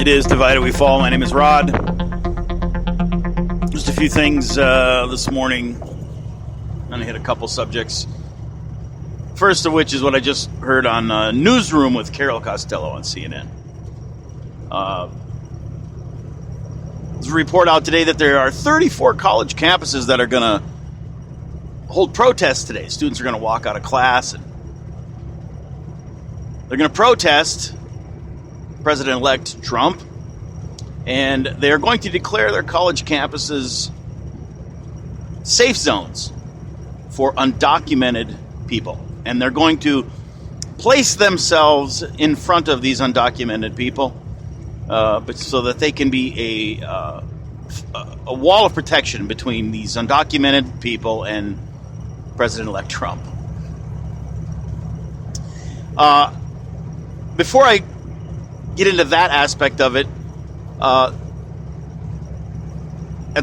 It is Divided We Fall. My name is Rod. Just a few things this morning. I'm going to hit a couple subjects. First of which is what I just heard on Newsroom with Carol Costello on CNN. There's a report out today that there are 34 college campuses that are going to hold protests today. Students are going to walk out of class and they're going to protest President-elect Trump, and they're going to declare their college campuses safe zones for undocumented people. And they're going to place themselves in front of these undocumented people but so that they can be a wall of protection between these undocumented people and President-elect Trump. Before I get into that aspect of it, at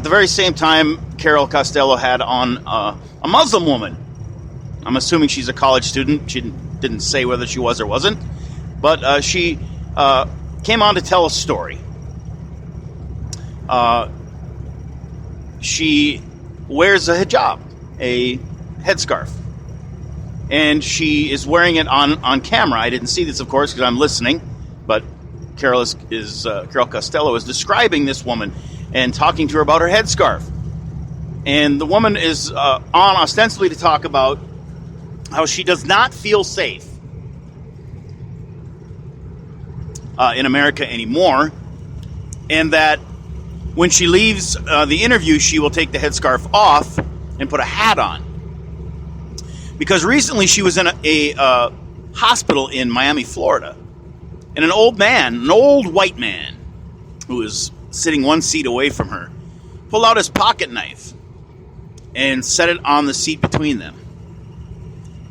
the very same time, Carol Costello had on a Muslim woman. I'm assuming she's a college student. She didn't say whether she was or wasn't, but she came on to tell a story. She wears a hijab, a headscarf, and she is wearing it on camera. I didn't see this, of course, because I'm listening, but Carol Costello is describing this woman and talking to her about her headscarf. And the woman is on ostensibly to talk about how she does not feel safe in America anymore, and that when she leaves the interview, she will take the headscarf off and put a hat on. Because recently she was in a hospital in Miami, Florida, and an old white man, who was sitting one seat away from her, pulled out his pocket knife and set it on the seat between them.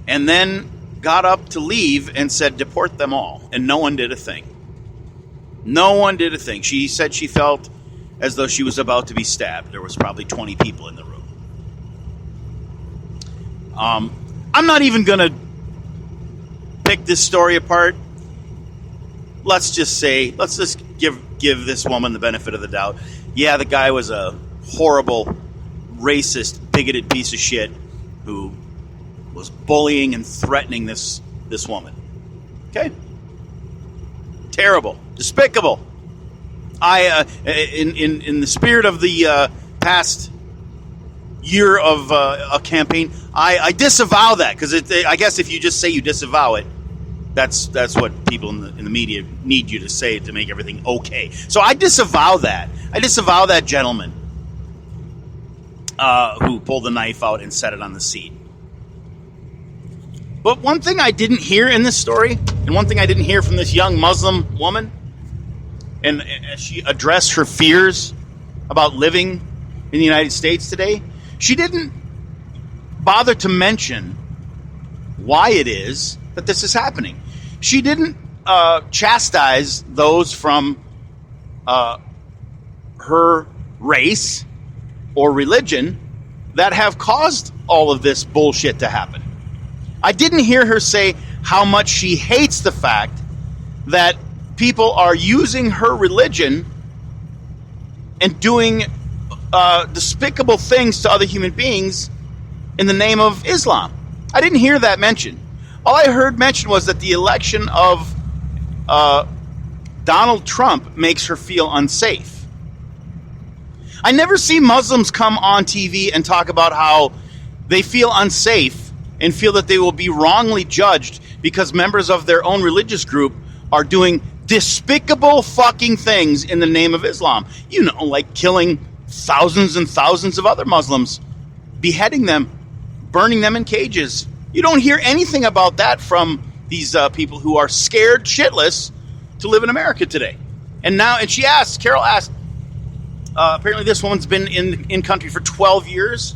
And then got up to leave and said, "Deport them all." And no one did a thing. No one did a thing. She said she felt as though she was about to be stabbed. There was probably 20 people in the room. I'm not even going to pick this story apart. Let's just give this woman the benefit of the doubt. Yeah, the guy was a horrible, racist, bigoted piece of shit who was bullying and threatening this woman. Okay? Terrible. Despicable. In the spirit of the past year of a campaign, I disavow that, because I guess if you just say you disavow it, that's what people in the media need you to say to make everything okay. So I disavow that. I disavow that gentleman who pulled the knife out and set it on the seat. But one thing I didn't hear in this story, and one thing I didn't hear from this young Muslim woman, and as she addressed her fears about living in the United States today, she didn't bother to mention why it is that this is happening. She didn't chastise those from her race or religion that have caused all of this bullshit to happen. I didn't hear her say how much she hates the fact that people are using her religion and doing despicable things to other human beings in the name of Islam. I didn't hear that mentioned. All I heard mentioned was that the election of Donald Trump makes her feel unsafe. I never see Muslims come on TV and talk about how they feel unsafe and feel that they will be wrongly judged because members of their own religious group are doing despicable fucking things in the name of Islam. You know, like killing thousands and thousands of other Muslims, beheading them, burning them in cages. You don't hear anything about that from these people who are scared shitless to live in America today. And Carol asked, apparently this woman's been in country for 12 years,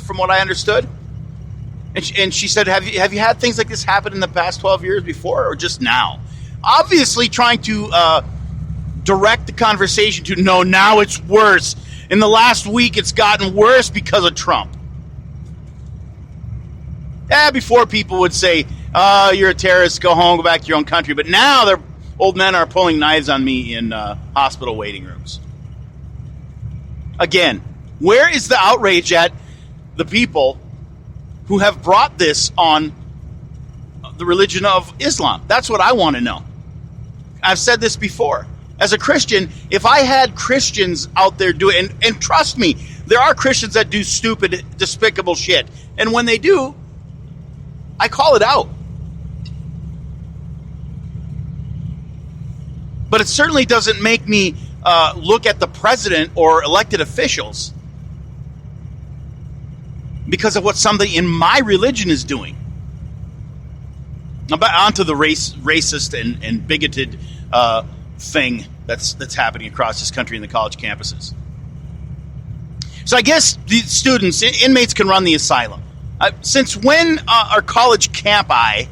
from what I understood. And she said, have you had things like this happen in the past 12 years before, or just now? Obviously trying to direct the conversation to, no, now it's worse. In the last week, it's gotten worse because of Trump. Before people would say, you're a terrorist, go home, go back to your own country. But now they're old men are pulling knives on me in hospital waiting rooms. Again, where is the outrage at the people who have brought this on the religion of Islam? That's what I want to know. I've said this before. As a Christian, if I had Christians out there doing, and trust me, there are Christians that do stupid, despicable shit. And when they do, I call it out. But it certainly doesn't make me look at the president or elected officials because of what somebody in my religion is doing. Now, on to the racist and bigoted thing that's happening across this country in the college campuses. So I guess the students, inmates can run the asylum. Since when are college campi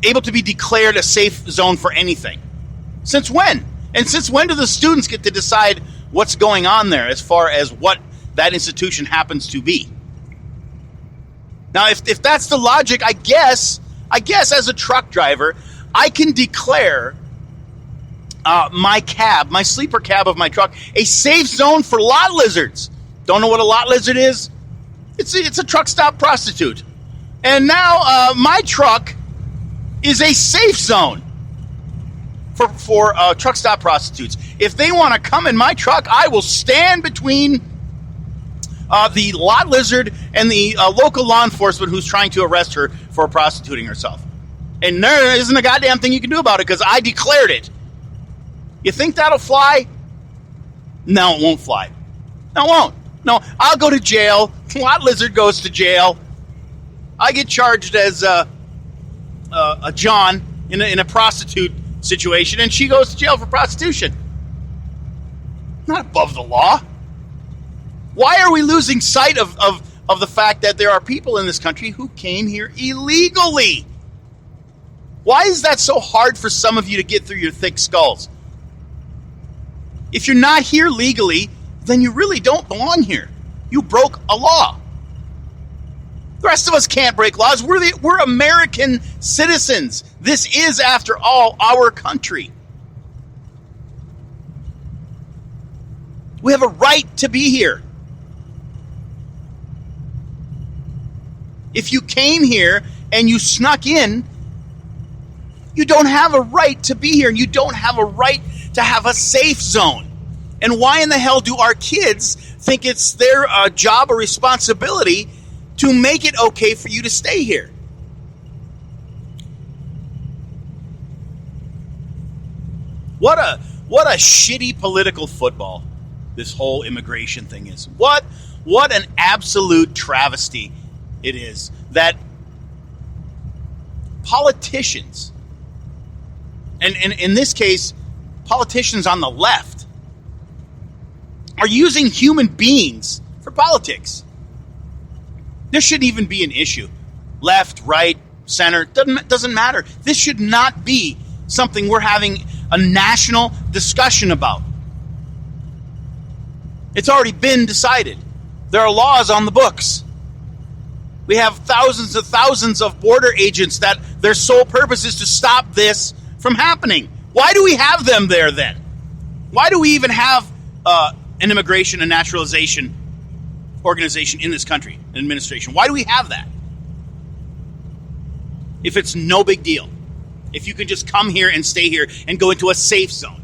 able to be declared a safe zone for anything? Since when? And since when do the students get to decide what's going on there as far as what that institution happens to be? Now, if that's the logic, I guess as a truck driver, I can declare my sleeper cab of my truck, a safe zone for lot lizards. Don't know what a lot lizard is? It's a truck stop prostitute. And now my truck is a safe zone for truck stop prostitutes. If they want to come in my truck, I will stand between the lot lizard and the local law enforcement who's trying to arrest her for prostituting herself. And there isn't a goddamn thing you can do about it because I declared it. You think that'll fly? No, it won't fly. No, it won't. No, I'll go to jail. Lot lizard goes to jail. I get charged as a John in a prostitute situation, and she goes to jail for prostitution. Not above the law. Why are we losing sight of the fact that there are people in this country who came here illegally? Why is that so hard for some of you to get through your thick skulls? If you're not here legally, then you really don't belong here. You broke a law. The rest of us can't break laws. We're American citizens. This is, after all, our country. We have a right to be here. If you came here and you snuck in, you don't have a right to be here, and you don't have a right to have a safe zone. And why in the hell do our kids think it's their job or responsibility to make it okay for you to stay here? What a shitty political football this whole immigration thing is. What an absolute travesty it is that politicians, and in this case, politicians on the left, are using human beings for politics. There shouldn't even be an issue. Left, right, center, doesn't matter. This should not be something we're having a national discussion about. It's already been decided. There are laws on the books. We have thousands of border agents that their sole purpose is to stop this from happening. Why do we have them there then? Why do we even have an immigration and naturalization organization in this country, an administration? Why do we have that? If it's no big deal. If you can just come here and stay here and go into a safe zone.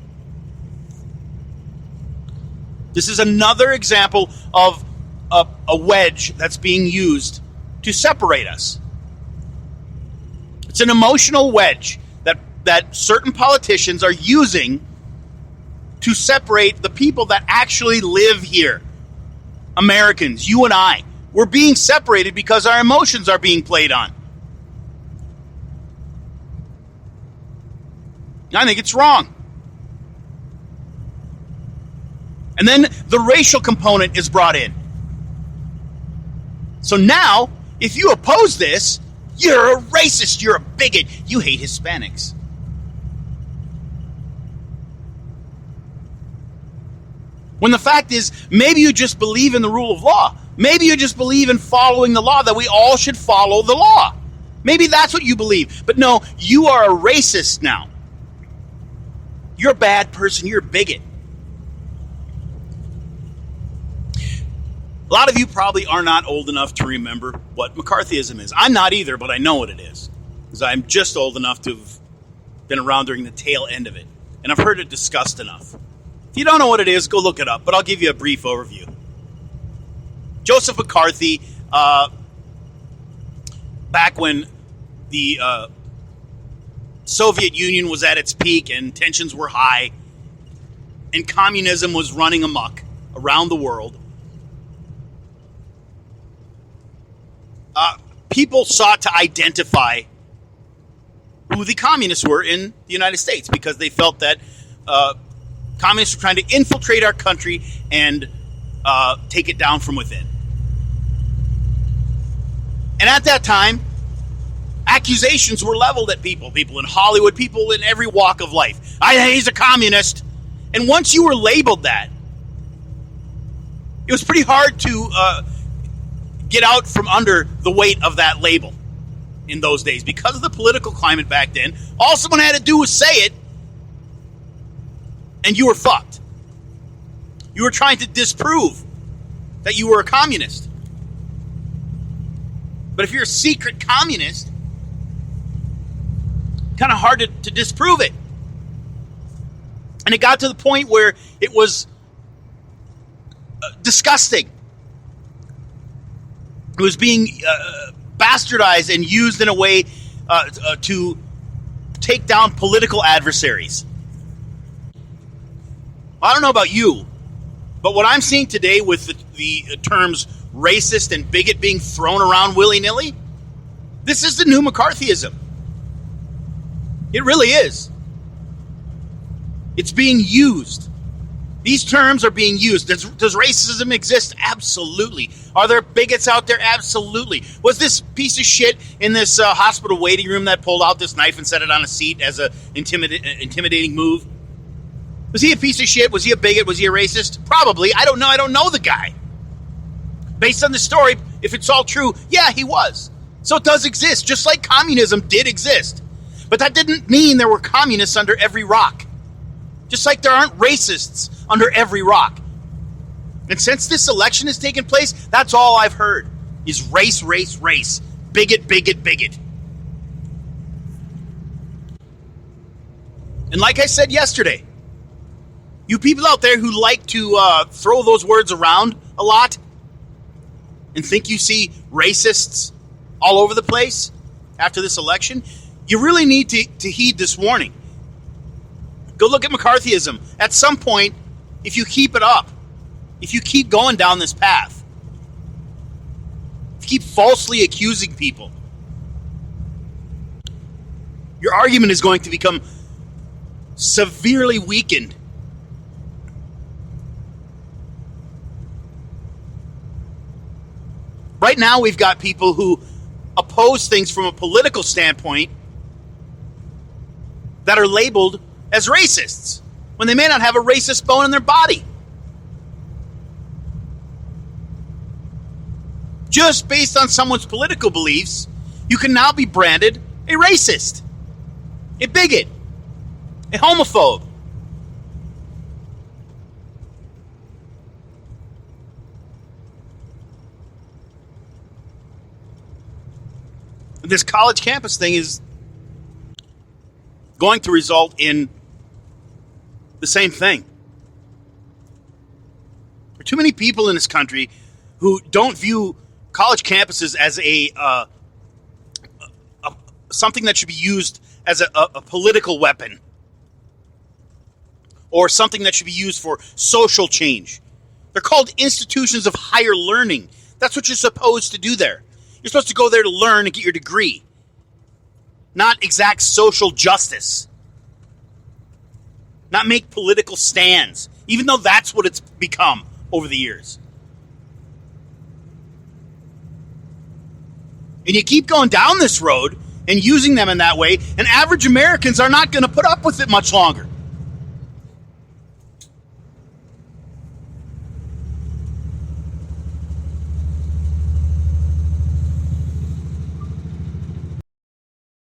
This is another example of a wedge that's being used to separate us. It's an emotional wedge that certain politicians are using to separate the people that actually live here. Americans, you and I. We're being separated because our emotions are being played on. I think it's wrong. And then the racial component is brought in. So now, if you oppose this, you're a racist, you're a bigot, you hate Hispanics. When the fact is, maybe you just believe in the rule of law. Maybe you just believe in following the law, that we all should follow the law. Maybe that's what you believe. But no, you are a racist now. You're a bad person. You're a bigot. A lot of you probably are not old enough to remember what McCarthyism is. I'm not either, but I know what it is, because I'm just old enough to have been around during the tail end of it, and I've heard it discussed enough. If you don't know what it is, go look it up, but I'll give you a brief overview. Joseph McCarthy, back when the Soviet Union was at its peak and tensions were high and communism was running amok around the world, people sought to identify who the communists were in the United States, because they felt that communists were trying to infiltrate our country and take it down from within. And at that time, accusations were leveled at people in Hollywood, people in every walk of life. He's a communist. And once you were labeled that, it was pretty hard to get out from under the weight of that label in those days. Because of the political climate back then, all someone had to do was say it, and you were fucked. You were trying to disprove that you were a communist. But if you're a secret communist, kind of hard to disprove it. And it got to the point where it was disgusting. It was being bastardized and used in a way to take down political adversaries. I don't know about you, but what I'm seeing today with the terms racist and bigot being thrown around willy-nilly, this is the new McCarthyism. It really is. It's being used. These terms are being used. Does racism exist? Absolutely. Are there bigots out there? Absolutely. Was this piece of shit in this hospital waiting room that pulled out this knife and set it on a seat as an intimidating move? Was he a piece of shit? Was he a bigot? Was he a racist? Probably. I don't know. I don't know the guy. Based on the story, if it's all true, yeah, he was. So it does exist, just like communism did exist. But that didn't mean there were communists under every rock. Just like there aren't racists under every rock. And since this election has taken place, that's all I've heard is race, race, race. Bigot, bigot, bigot. And like I said yesterday, you people out there who like to throw those words around a lot and think you see racists all over the place after this election, you really need to heed this warning. Go look at McCarthyism. At some point, if you keep it up, if you keep going down this path, if you keep falsely accusing people, your argument is going to become severely weakened. Right now, we've got people who oppose things from a political standpoint that are labeled as racists when they may not have a racist bone in their body. Just based on someone's political beliefs, you can now be branded a racist, a bigot, a homophobe. This college campus thing is going to result in the same thing. There are too many people in this country who don't view college campuses as a something that should be used as a political weapon or something that should be used for social change. They're called institutions of higher learning. That's what you're supposed to do there. You're supposed to go there to learn and get your degree, not exact social justice, not make political stands, even though that's what it's become over the years. And you keep going down this road and using them in that way, and average Americans are not going to put up with it much longer.